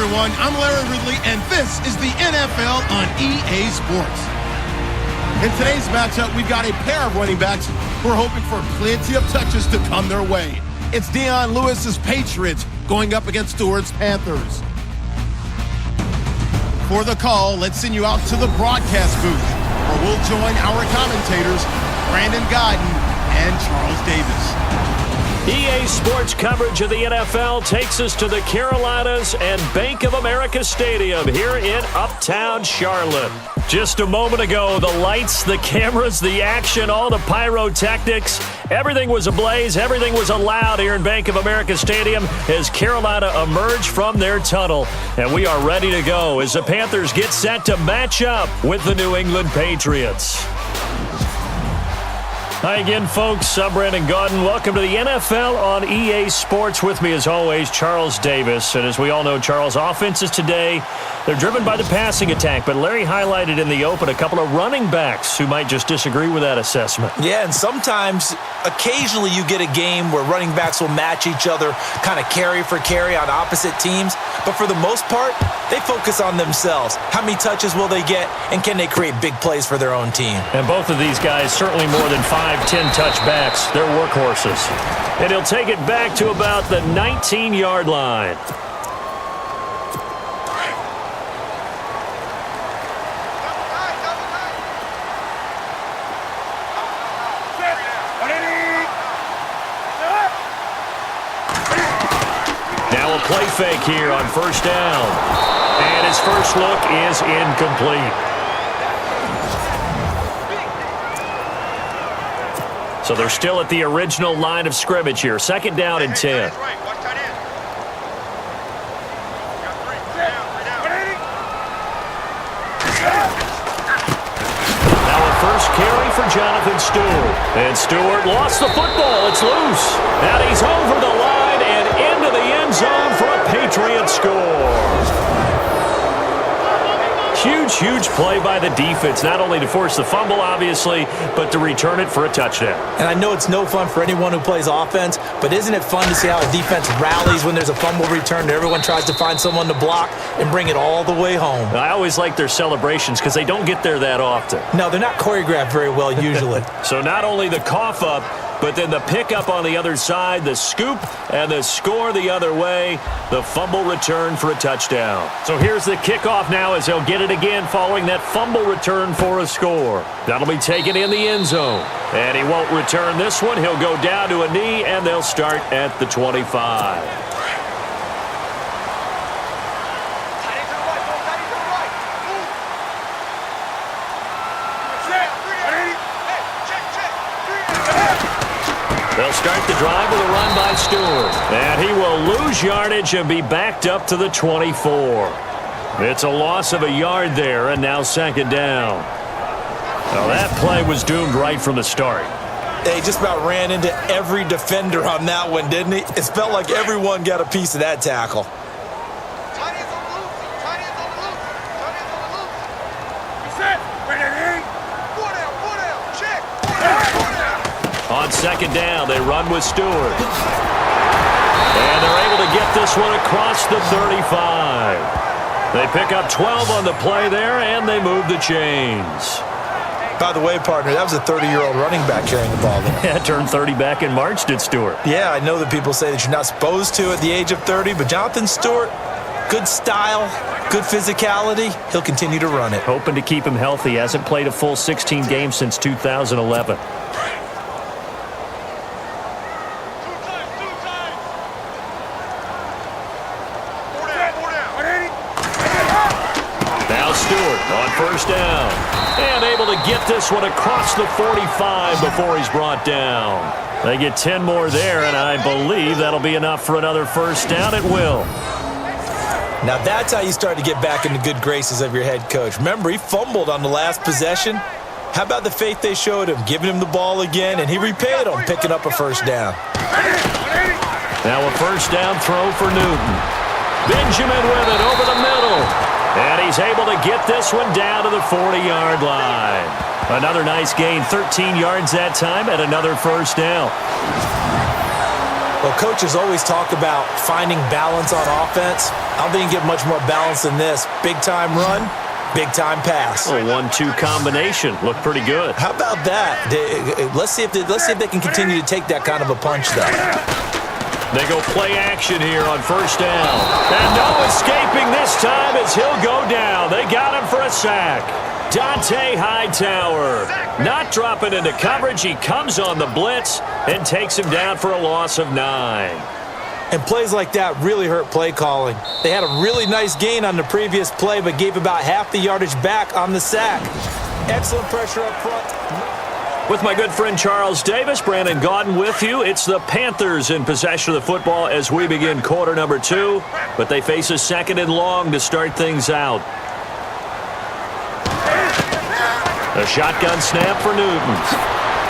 everyone. I'm Larry Ridley, and this is the NFL on EA Sports. In today's matchup, we've got a pair of running backs who are hoping for plenty of touches to come their way. It's Dion Lewis's Patriots going up against Stewart's Panthers. For the call, let's send you out to the broadcast booth, where we'll join our commentators, Brandon Guyton and Charles Davis. EA Sports coverage of the NFL takes us to the Carolinas and Bank of America Stadium here in Uptown Charlotte. Just a moment ago, the lights, the cameras, the action, all the pyrotechnics, everything was ablaze, everything was allowed here in Bank of America Stadium as Carolina emerged from their tunnel. And we are ready to go as the Panthers get set to match up with the New England Patriots. Hi again, folks. I'm Brandon Guyton. Welcome to the NFL on EA Sports. With me, as always, Charles Davis. And as we all know, Charles, offenses today, they're driven by the passing attack. But Larry highlighted in the open a couple of running backs who might just disagree with that assessment. Yeah, and sometimes, occasionally you get a game where running backs will match each other, kind of carry for carry on opposite teams. But for the most part, they focus on themselves. How many touches will they get, and can they create big plays for their own team? And both of these guys, certainly more than 5-10 touchbacks. They're workhorses. And he'll take it back to about the 19-yard line. Now a play fake here on first down. And his first look is incomplete. So they're still at the original line of scrimmage here. Second down and 10. Now a first carry for Jonathan Stewart. And Stewart lost the football. It's loose. And he's over the line and into the end zone for a Patriot score. Huge play by the defense, not only to force the fumble, obviously, but to return it for a touchdown. And I know it's no fun for anyone who plays offense, but isn't it fun to see how a defense rallies when there's a fumble return and everyone tries to find someone to block and bring it all the way home? I always like their celebrations because they don't get there that often. No, they're not choreographed very well usually. So not only the cough up, but then the pickup on the other side, the scoop, and the score the other way. The fumble return for a touchdown. So here's the kickoff now as he'll get it again following that fumble return for a score. That'll be taken in the end zone. And he won't return this one. He'll go down to a knee, and they'll start at the 25. They'll start the drive with a run by Stewart. And he will lose yardage and be backed up to the 24. It's a loss of a yard there, and now second down. Now that play was doomed right from the start. He just about ran into every defender on that one, didn't he? It felt like everyone got a piece of that tackle. On second down, they run with Stewart. And they're able to get this one across the 35. They pick up 12 on the play there, and they move the chains. By the way, partner, that was a 30-year-old running back carrying the ball there. Yeah, turned 30 back in March, did Stewart. Yeah, I know that people say that you're not supposed to at the age of 30, but Jonathan Stewart, good style, good physicality. He'll continue to run it. Hoping to keep him healthy. Hasn't played a full 16 games since 2011. First down, and able to get this one across the 45 before he's brought down. They get 10 more there, and I believe that'll be enough for another first down. It will. Now that's how you start to get back in the good graces of your head coach. Remember, he fumbled on the last possession. How about the faith they showed him, giving him the ball again, and he repaid them, picking up a first down. Now a first down throw for Newton. Benjamin with it over the middle. And he's able to get this one down to the 40-yard line. Another nice gain, 13 yards that time, and another first down. Well, coaches always talk about finding balance on offense. I don't think you get much more balance than this. Big-time run, big-time pass. A 1-2 combination. Looked pretty good. How about that? Let's see if they can continue to take that kind of a punch, though. They go play action here on first down. And no escaping this time as he'll go down. They got him for a sack. Dante Hightower not dropping into coverage. He comes on the blitz and takes him down for a loss of 9. And plays like that really hurt play calling. They had a really nice gain on the previous play, but gave about half the yardage back on the sack. Excellent pressure up front. With my good friend Charles Davis, Brandon Gaudin with you. It's the Panthers in possession of the football as we begin quarter number 2. But they face a 2nd and long to start things out. A shotgun snap for Newton.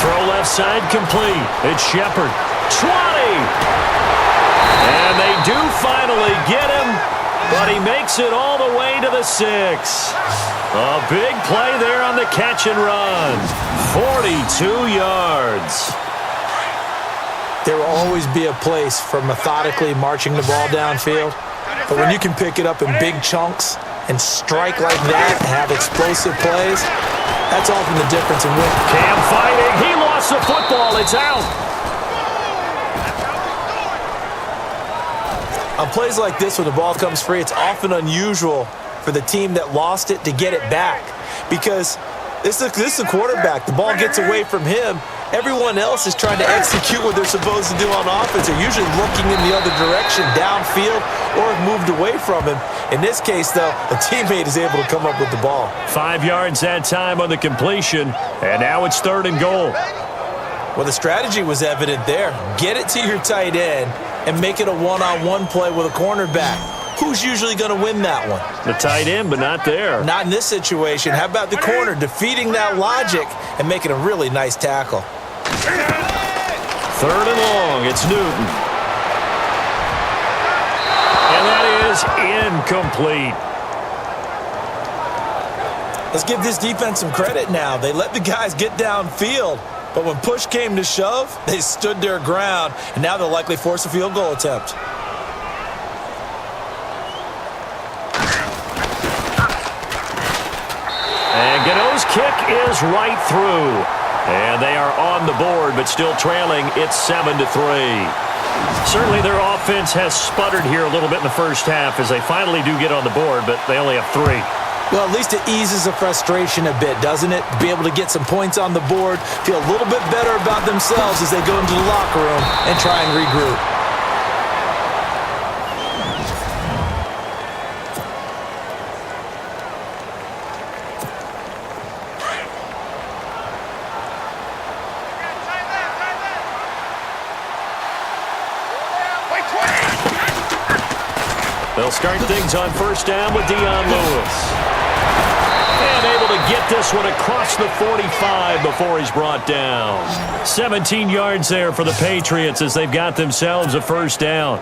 Throw left side complete. It's Shepard. 20! And they do finally get him, but he makes it all the way to the 6. A big play there on the catch and run. 42 yards. There will always be a place for methodically marching the ball downfield, but when you can pick it up in big chunks and strike like that, have explosive plays, that's often the difference in winning. Cam fighting. He lost the football. It's out. On plays like this, when the ball comes free, it's often unusual for the team that lost it to get it back, because this is a quarterback. The ball gets away from him. Everyone else is trying to execute what they're supposed to do on offense. They're usually looking in the other direction, downfield, or have moved away from him. In this case, though, a teammate is able to come up with the ball. 5 yards that time on the completion, and now it's 3rd and goal. Well, the strategy was evident there. Get it to your tight end and make it a one-on-one play with a cornerback. Who's usually going to win that one? The tight end, but not there. Not in this situation. How about the corner defeating that logic and making a really nice tackle? 3rd and long. It's Newton. And that is incomplete. Let's give this defense some credit now. They let the guys get downfield, but when push came to shove, they stood their ground, and now they'll likely force a field goal attempt. And Gano's kick is right through. And they are on the board, but still trailing. It's 7-3. Certainly their offense has sputtered here a little bit in the first half as they finally do get on the board, but they only have 3. Well, at least it eases the frustration a bit, doesn't it? To be able to get some points on the board, feel a little bit better about themselves as they go into the locker room and try and regroup. They'll start things on first down with Dion Lewis. And able to get this one across the 45 before he's brought down. 17 yards there for the Patriots as they've got themselves a first down.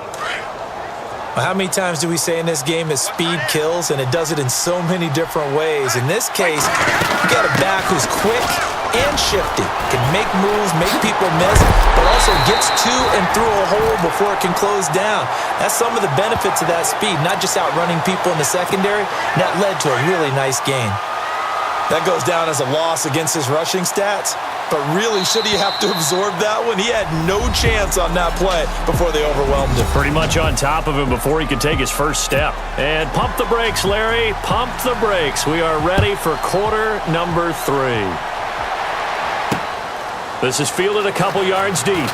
Well, how many times do we say in this game is speed kills, and it does it in so many different ways. In this case, you got a back who's quick and shifty, can make moves, make people miss, but also gets to and through a hole before it can close down. That's some of the benefits of that speed, not just outrunning people in the secondary, and that led to a really nice gain. That goes down as a loss against his rushing stats, but really, should he have to absorb that one? He had no chance on that play before they overwhelmed him. Pretty much on top of him before he could take his first step. And pump the brakes, Larry. Pump the brakes. We are ready for quarter number 3. This is fielded a couple yards deep.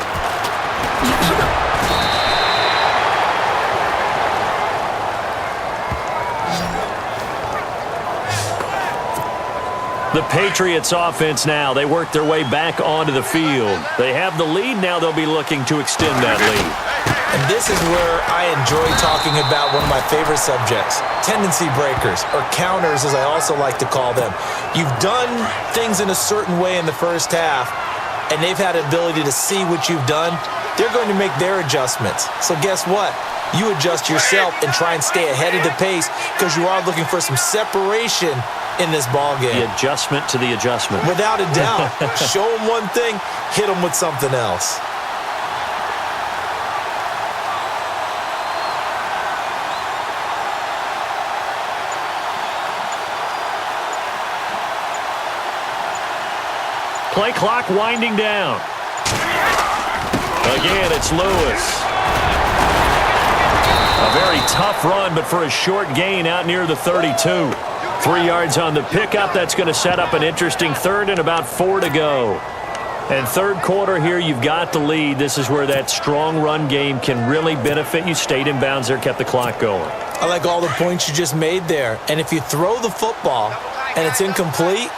The Patriots offense now, they work their way back onto the field. They have the lead, now they'll be looking to extend that lead. And this is where I enjoy talking about one of my favorite subjects, tendency breakers, or counters as I also like to call them. You've done things in a certain way in the first half, and they've had an ability to see what you've done. They're going to make their adjustments. So guess what? You adjust yourself and try and stay ahead of the pace because you are looking for some separation in this ball game. The adjustment to the adjustment. Without a doubt. Show them one thing, hit them with something else. Play clock winding down. Again, it's Lewis. A very tough run, but for a short gain out near the 32. 3 yards on the pickup. That's going to set up an interesting third and about 4 to go. And third quarter here, you've got the lead. This is where that strong run game can really benefit you. Stayed in bounds there, kept the clock going. I like all the points you just made there. And if you throw the football and it's incomplete,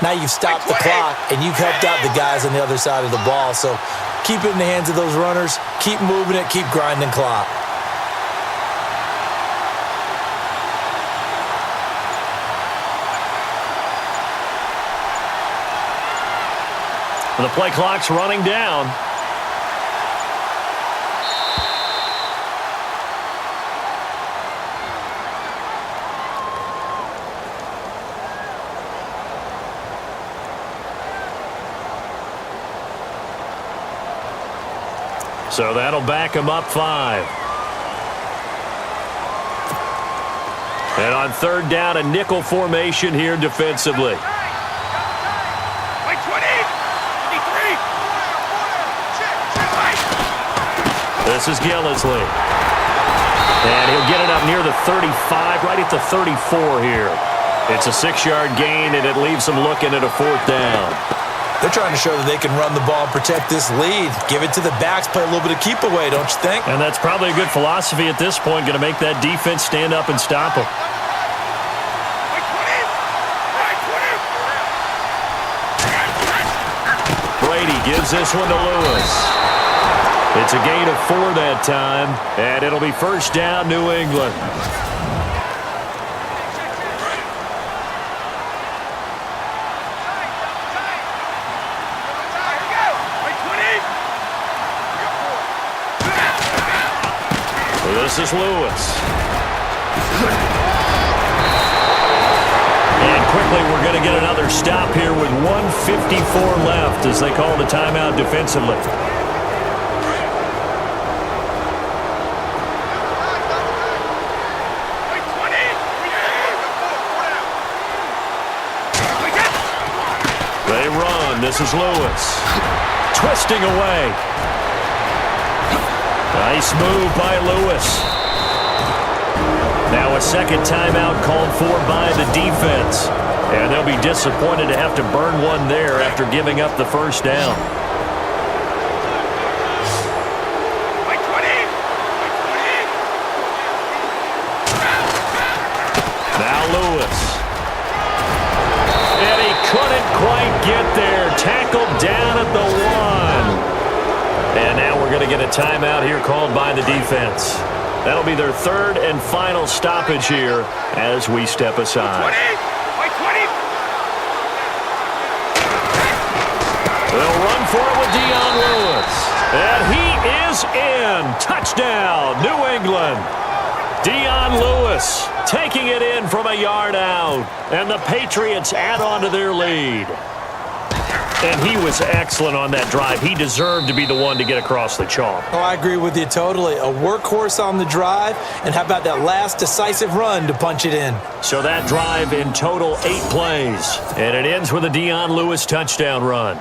now you've stopped the clock and you've helped out the guys on the other side of the ball. So keep it in the hands of those runners. Keep moving it. Keep grinding clock. The play clock's running down. So that'll back him up 5. And on third down, a nickel formation here defensively. This is Gillisley. And he'll get it up near the 35, right at the 34 here. It's a 6-yard gain, and it leaves them looking at a 4th down. They're trying to show that they can run the ball and protect this lead. Give it to the backs, play a little bit of keep away, don't you think? And that's probably a good philosophy at this point, going to make that defense stand up and stop them. Brady gives this one to Lewis. It's a gain of 4 that time, and it'll be first down, New England. This is Lewis. And quickly, we're going to get another stop here with 1:54 left as they call the timeout defensively. They run. This is Lewis. Twisting away. Nice move by Lewis. Now a second timeout called for by the defense. And they'll be disappointed to have to burn one there after giving up the first down. Now Lewis. And he couldn't quite get there. Tackled down at the 1. And now we're going to get a timeout here called by the defense. That'll be their third and final stoppage here as we step aside. They'll run for it with Dion Lewis. And he is in. Touchdown, New England. Dion Lewis taking it in from a yard out. And the Patriots add on to their lead. And he was excellent on that drive. He deserved to be the one to get across the chalk. Oh, I agree with you totally. A workhorse on the drive, and how about that last decisive run to punch it in? So that drive in total 8 plays, and it ends with a Dion Lewis touchdown run.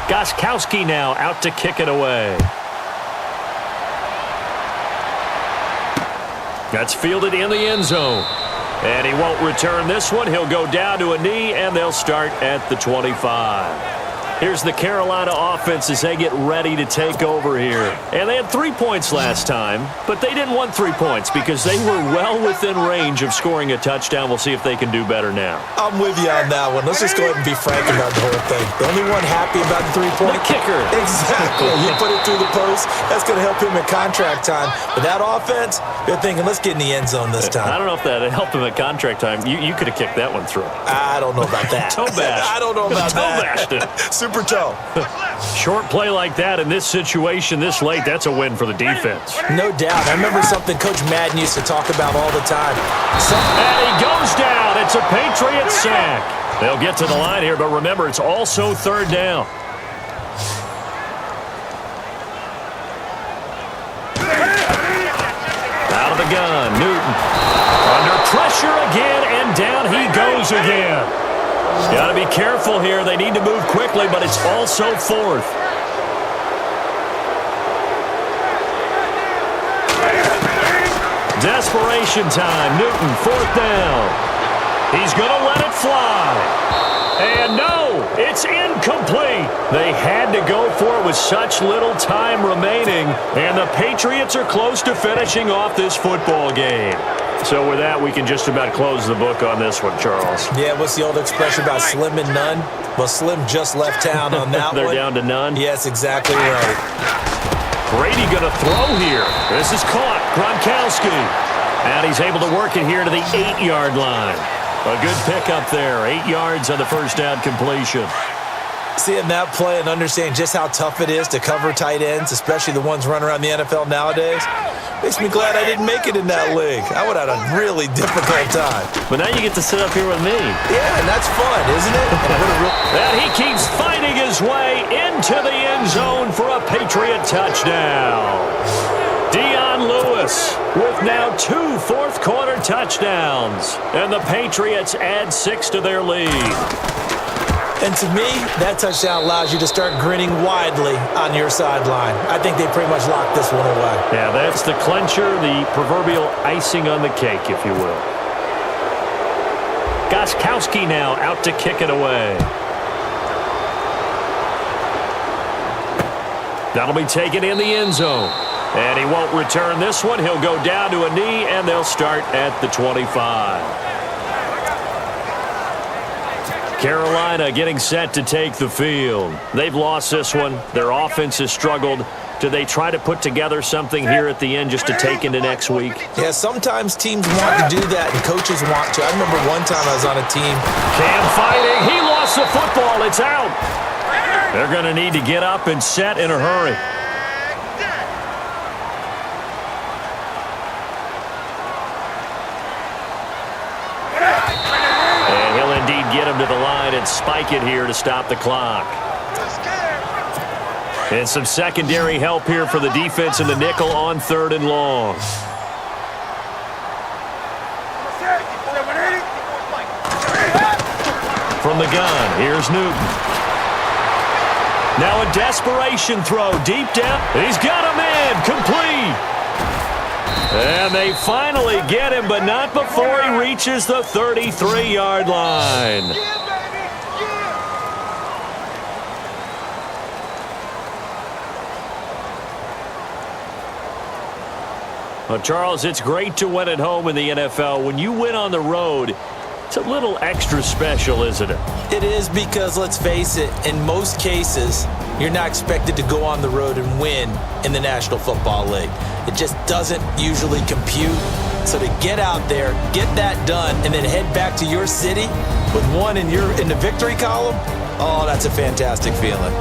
Gostkowski now out to kick it away. That's fielded in the end zone. And he won't return this one. He'll go down to a knee, and they'll start at the 25. Here's the Carolina offense as they get ready to take over here. And they had 3 points last time, but they didn't want 3 points because they were well within range of scoring a touchdown. We'll see if they can do better now. I'm with you on that one. Let's just go ahead and be frank about the whole thing. The only one happy about the 3-point? The kicker. Exactly. You put it through the post. That's going to help him at contract time. But that offense, they're thinking, let's get in the end zone this time. I don't know if that helped him at contract time. You could have kicked that one through. I don't know about that. Toe bash. I don't know about Toe that. bashed it. Super toe. Short play like that in this situation this late, that's a win for the defense. No doubt. I remember something Coach Madden used to talk about all the time. And he goes down. It's a Patriots sack. They'll get to the line here, but remember, it's also third down. Out of the gun, Newton. pressure again, and down he goes again. Got to be careful here. They need to move quickly, but it's also fourth. Desperation time. Newton, fourth down. He's going to let it fly. And no, it's incomplete. They had to go for it with such little time remaining, and the Patriots are close to finishing off this football game. So with that, we can just about close the book on this one, Charles. Yeah, what's the old expression about slim and none? Well, Slim just left town on that They're one. down to none? Yes, exactly right. Brady going to throw here. This is caught. Gronkowski. And he's able to work it here to the 8-yard line. A good pickup there. 8 yards on the first down completion. Seeing that play and understanding just how tough it is to cover tight ends, especially the ones running around the NFL nowadays, makes me glad I didn't make it in that league. I would have had a really difficult time. But now you get to sit up here with me. Yeah, and that's fun, isn't it? And he keeps fighting his way into the end zone for a Patriot touchdown. Dion Lewis with now 2 fourth-quarter touchdowns. And the Patriots add 6 to their lead. And to me, that touchdown allows you to start grinning widely on your sideline. I think they pretty much locked this one away. Yeah, that's the clincher, the proverbial icing on the cake, if you will. Gostkowski now out to kick it away. That'll be taken in the end zone. And he won't return this one. He'll go down to a knee, and they'll start at the 25. Carolina getting set to take the field. They've lost this one. Their offense has struggled. Do they try to put together something here at the end just to take into next week? Yeah, sometimes teams want to do that and coaches want to. I remember one time I was on a team. Cam fighting. He lost the football. It's out. They're going to need to get up and set in a hurry. Get him to the line and spike it here to stop the clock. And some secondary help here for the defense in the nickel on 3rd and long. From the gun, here's Newton. Now a desperation throw deep down. He's got him in, complete. And they finally get him, but not before he reaches the 33-yard line. Well, Charles, it's great to win at home in the NFL. When you win on the road, it's a little extra special, isn't it? It is because, let's face it, in most cases, you're not expected to go on the road and win in the National Football League. It just doesn't usually compute. So to get out there, get that done, and then head back to your city with one in the victory column, oh, that's a fantastic feeling.